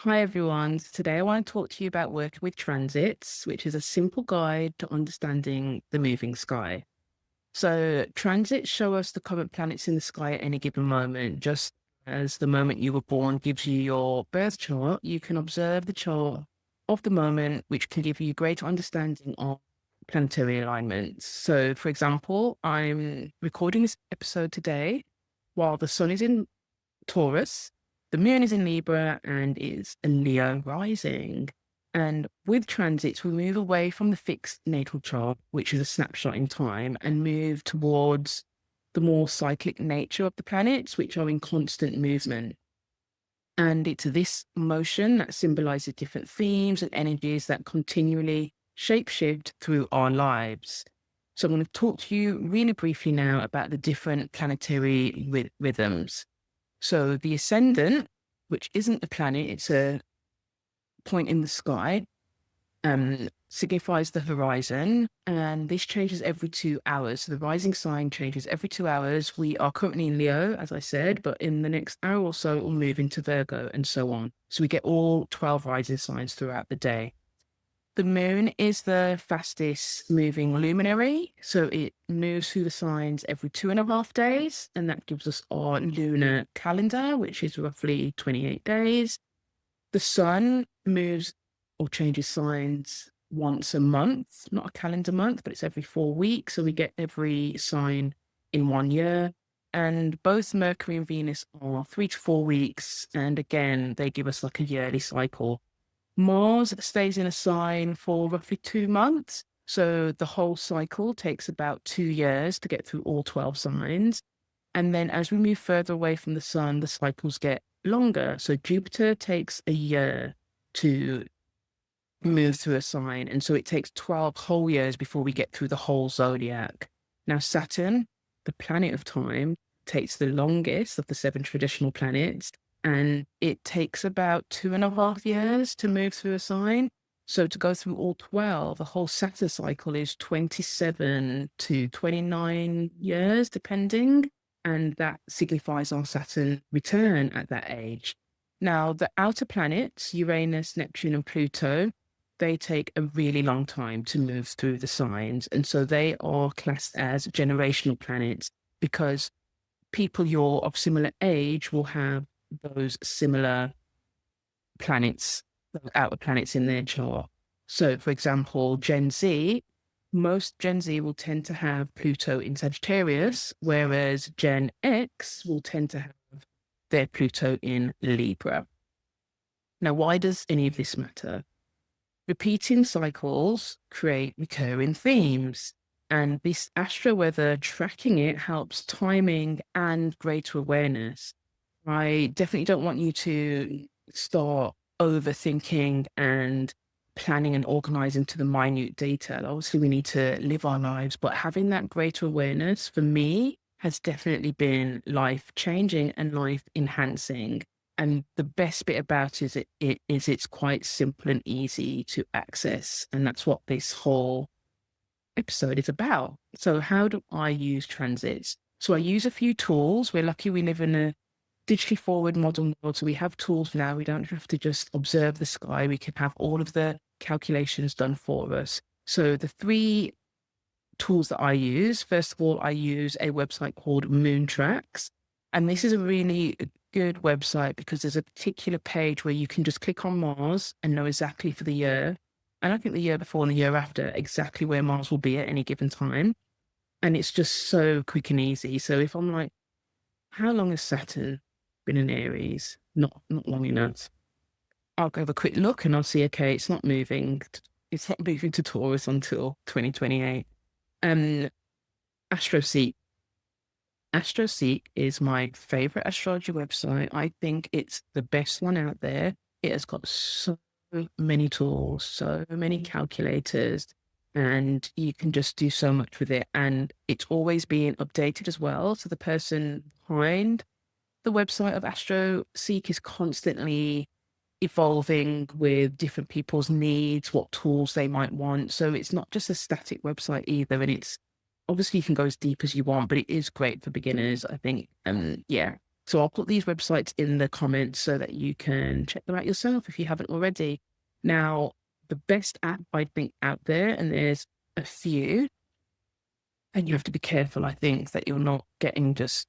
Hi everyone. Today I want to talk to you about working with transits, which is a simple guide to understanding the moving sky. So, transits show us the current planets in the sky at any given moment. Just as the moment you were born gives you your birth chart, you can observe the chart of the moment, which can give you greater understanding of planetary alignments. So, for example, I'm recording this episode today while the sun is in Taurus, the moon is in Libra and is a Leo rising. And with transits, we move away from the fixed natal chart, which is a snapshot in time, and move towards the more cyclic nature of the planets, which are in constant movement. And it's this motion that symbolizes different themes and energies that continually shapeshift through our lives. So I'm going to talk to you really briefly now about the different planetary rhythms. So the ascendant, which isn't a planet, it's a point in the sky, signifies the horizon, and this changes every 2 hours. So the rising sign changes every 2 hours. We are currently in Leo, as I said, but in the next hour or so, it will move into Virgo and so on. So we get all 12 rising signs throughout the day. The moon is the fastest moving luminary. So it moves through the signs every 2.5 days. And that gives us our lunar calendar, which is roughly 28 days. The sun moves or changes signs once a month, not a calendar month, but it's every 4 weeks. So we get every sign in 1 year. And both Mercury and Venus are 3 to 4 weeks. And again, they give us like a yearly cycle. Mars stays in a sign for roughly 2 months. So the whole cycle takes about 2 years to get through all 12 signs. And then as we move further away from the sun, the cycles get longer. So Jupiter takes a year to move through a sign. And so it takes 12 whole years before we get through the whole zodiac. Now, Saturn, the planet of time, takes the longest of the 7 traditional planets, and it takes about 2.5 years to move through a sign. So to go through all 12, the whole Saturn cycle is 27 to 29 years, depending. And that signifies our Saturn return at that age. Now, the outer planets, Uranus, Neptune, and Pluto, they take a really long time to move through the signs. And so they are classed as generational planets because people you're of similar age will have those similar planets, those outer planets in their chart. So, for example, most Gen Z will tend to have Pluto in Sagittarius, whereas Gen X will tend to have their Pluto in Libra. Now, why does any of this matter? Repeating cycles create recurring themes, and this astro weather tracking it helps timing and greater awareness. I definitely don't want you to start overthinking and planning and organizing to the minute detail. Obviously, we need to live our lives, but having that greater awareness for me has definitely been life changing and life enhancing. And the best bit about it's quite simple and easy to access. And that's what this whole episode is about. So how do I use transits? So I use a few tools. We're lucky we live in a digitally forward modern world. So we have tools now. We don't have to just observe the sky. We can have all of the calculations done for us. So the 3 tools that I use, first of all, I use a website called Moon Tracks. And this is a really good website because there's a particular page where you can just click on Mars and know exactly for the year. And I think the year before and the year after, exactly where Mars will be at any given time. And it's just so quick and easy. So if I'm like, how long has Saturn been in Aries? Not long enough. I'll go have a quick look and I'll see, okay, it's not moving. It's not moving to Taurus until 2028. AstroSeek. AstroSeek is my favorite astrology website. I think it's the best one out there. It has got so many tools, so many calculators, and you can just do so much with it. And it's always being updated as well. So the person behind the website of AstroSeek is constantly evolving with different people's needs, what tools they might want. So it's not just a static website either. And it's obviously you can go as deep as you want, but it is great for beginners, I think. Yeah. So I'll put these websites in the comments so that you can check them out yourself if you haven't already. Now, the best app I think out there, and there's a few, and you have to be careful, I think, that you're not getting just,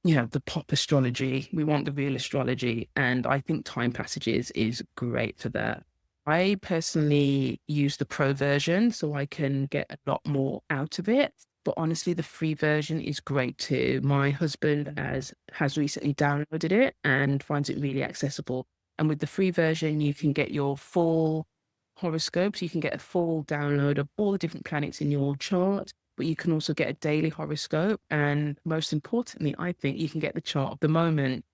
the pop astrology. We want the real astrology. And I think Time Passages is great for that. I personally use the pro version so I can get a lot more out of it. But honestly, the free version is great too. My husband has recently downloaded it and finds it really accessible. And with the free version, you can get your full horoscopes. You can get a full download of all the different planets in your chart, but you can also get a daily horoscope. And most importantly, I think you can get the chart of the moment.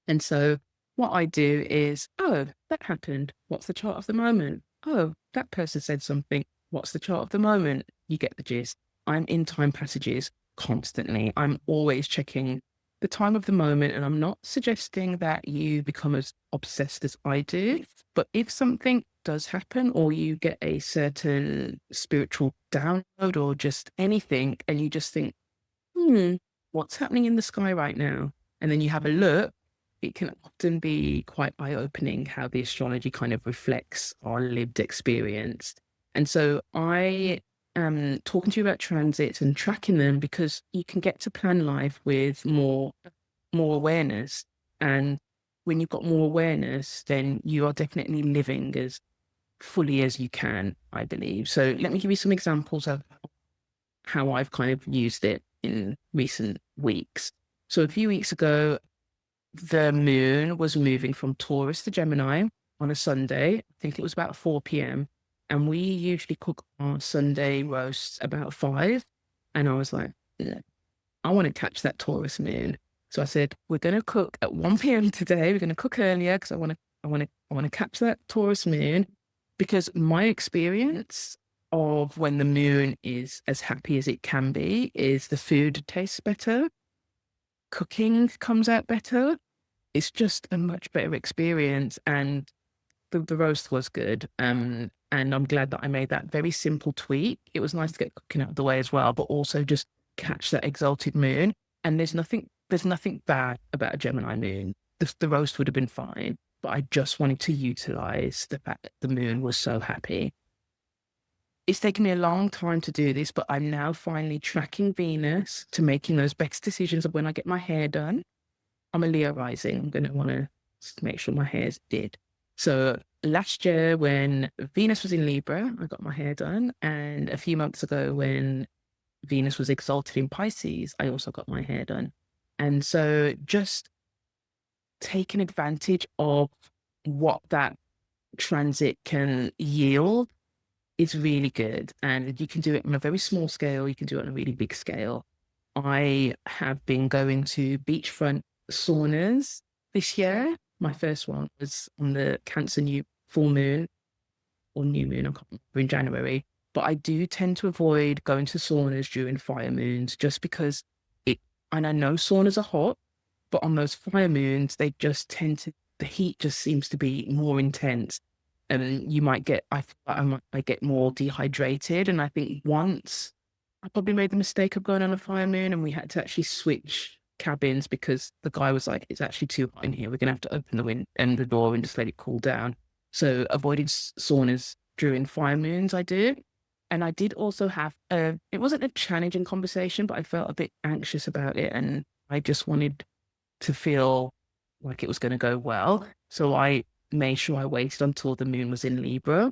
And so what I do is, oh, that happened. What's the chart of the moment? Oh, that person said something. What's the chart of the moment? You get the gist. I'm in Time Passages constantly. I'm always checking the time of the moment. And I'm not suggesting that you become as obsessed as I do. But if something does happen, or you get a certain spiritual download or just anything, and you just think, what's happening in the sky right now? And then you have a look, it can often be quite eye-opening how the astrology kind of reflects our lived experience. And so I am talking to you about transits and tracking them because you can get to plan life with more awareness. And when you've got more awareness, then you are definitely living as fully as you can, I believe. So let me give you some examples of how I've kind of used it in recent weeks. So a few weeks ago, the moon was moving from Taurus to Gemini on a Sunday. I think it was about 4 p.m. And we usually cook our Sunday roasts about 5. And I was like, "Yeah, I want to catch that Taurus moon." So I said, we're going to cook at 1 p.m. today. We're going to cook earlier because I want to catch that Taurus moon, because my experience of when the moon is as happy as it can be is the food tastes better, cooking comes out better. It's just a much better experience, and the roast was good. And I'm glad that I made that very simple tweak. It was nice to get cooking out of the way as well, but also just catch that exalted moon. And there's nothing bad about a Gemini moon. The roast would have been fine, but I just wanted to utilize the fact that the moon was so happy. It's taken me a long time to do this, but I'm now finally tracking Venus to making those best decisions of when I get my hair done. I'm a Leo rising. I'm going to want to make sure my hair's did. So last year when Venus was in Libra, I got my hair done. And a few months ago when Venus was exalted in Pisces, I also got my hair done. And so just taking advantage of what that transit can yield is really good. And you can do it on a very small scale. You can do it on a really big scale. I have been going to beachfront saunas this year. My first one was on the Cancer new full moon or new moon, I can't remember, in January. But I do tend to avoid going to saunas during fire moons just because and I know saunas are hot, but on those fire moons, they just the heat just seems to be more intense. And you might get, I feel like I get more dehydrated. And I think once I probably made the mistake of going on a fire moon and we had to actually switch cabins because the guy was like, it's actually too hot in here. We're going to have to open the window and the door and just let it cool down. So avoided saunas during fire moons, I did. And I did also have it wasn't a challenging conversation, but I felt a bit anxious about it. And I just wanted to feel like it was going to go well. So I made sure I waited until the moon was in Libra,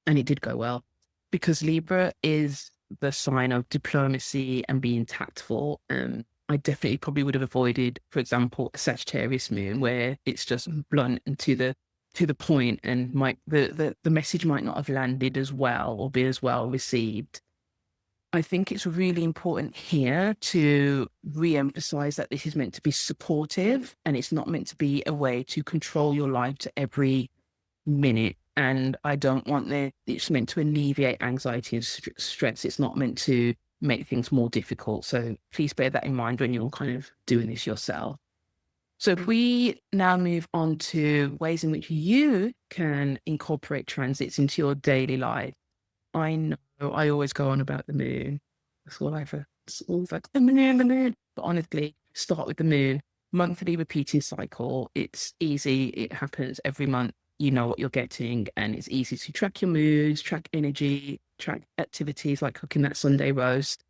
and it did go well because Libra is the sign of diplomacy and being tactful. I definitely probably would have avoided, for example, a Sagittarius moon where it's just blunt and to the point, and the message might not have landed as well or be as well received. I think it's really important here to re-emphasize that this is meant to be supportive and it's not meant to be a way to control your life to every minute. And I don't want it's meant to alleviate anxiety and stress. It's not meant to make things more difficult. So please bear that in mind when you're kind of doing this yourself. So if we now move on to ways in which you can incorporate transits into your daily life. I know I always go on about the moon. That's all it's always like the moon. But honestly, start with the moon. Monthly repeating cycle. It's easy. It happens every month. You know what you're getting, and it's easy to track your moods, track energy, track activities like cooking that Sunday roast.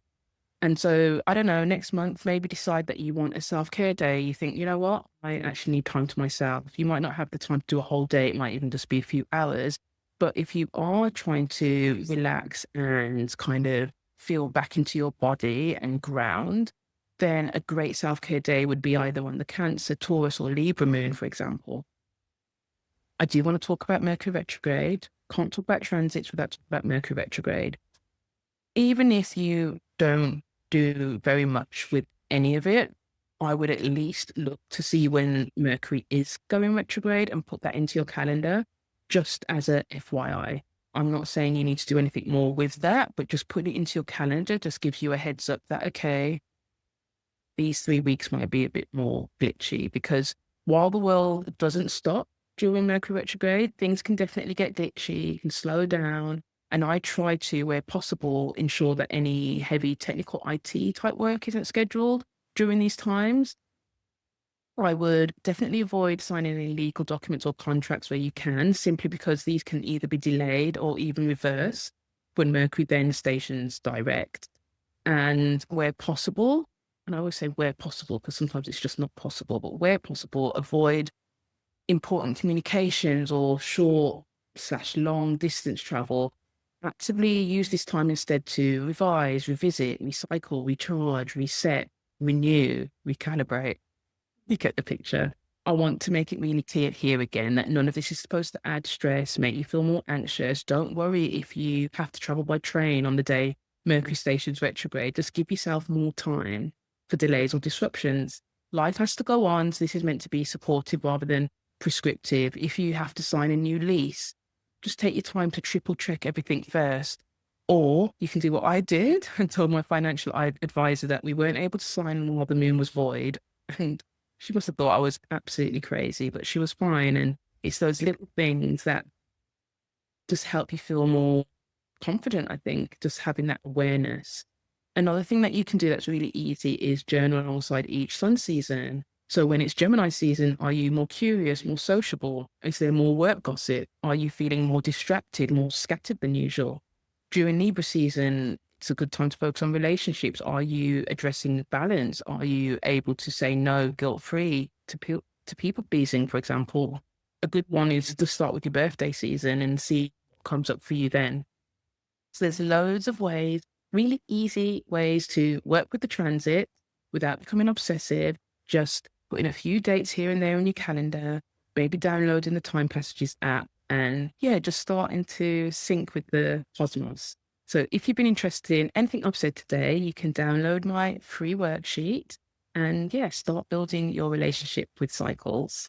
And so, I don't know, next month, maybe decide that you want a self-care day. You think, you know what? I actually need time to myself. You might not have the time to do a whole day. It might even just be a few hours. But if you are trying to relax and kind of feel back into your body and ground, then a great self-care day would be either on the Cancer, Taurus, or Libra moon, for example. I do want to talk about Mercury retrograde. Can't talk about transits without talking about Mercury retrograde. Even if you don't do very much with any of it, I would at least look to see when Mercury is going retrograde and put that into your calendar, just as a FYI. I'm not saying you need to do anything more with that, but just put it into your calendar just gives you a heads up that, okay, these 3 weeks might be a bit more glitchy, because while the world doesn't stop during Mercury retrograde, things can definitely get glitchy, you can slow down. And I try to, where possible, ensure that any heavy technical IT type work isn't scheduled during these times. I would definitely avoid signing any legal documents or contracts where you can, simply because these can either be delayed or even reversed when Mercury then stations direct. And where possible, and I always say where possible because sometimes it's just not possible, but where possible, avoid important communications or short/long distance travel. Actively use this time instead to revise, revisit, recycle, recharge, reset, renew, recalibrate. You get the picture. I want to make it really clear here again that none of this is supposed to add stress, make you feel more anxious. Don't worry if you have to travel by train on the day Mercury stations retrograde. Just give yourself more time for delays or disruptions. Life has to go on, so this is meant to be supportive rather than prescriptive. If you have to sign a new lease, just take your time to triple check everything first. Or you can do what I did and told my financial advisor that we weren't able to sign while the moon was void. And she must have thought I was absolutely crazy, but she was fine. And it's those little things that just help you feel more confident, I think, just having that awareness. Another thing that you can do that's really easy is journal alongside each sun season. So when it's Gemini season, are you more curious, more sociable? Is there more work gossip? Are you feeling more distracted, more scattered than usual? During Libra season, it's a good time to focus on relationships. Are you addressing balance? Are you able to say no guilt-free to people pleasing, for example? A good one is to start with your birthday season and see what comes up for you then. So there's loads of ways, really easy ways to work with the transit without becoming obsessive. Just putting a few dates here and there on your calendar, maybe downloading the Time Passages app, and yeah, just starting to sync with the cosmos. So if you've been interested in anything I've said today, you can download my free worksheet and yeah, start building your relationship with cycles.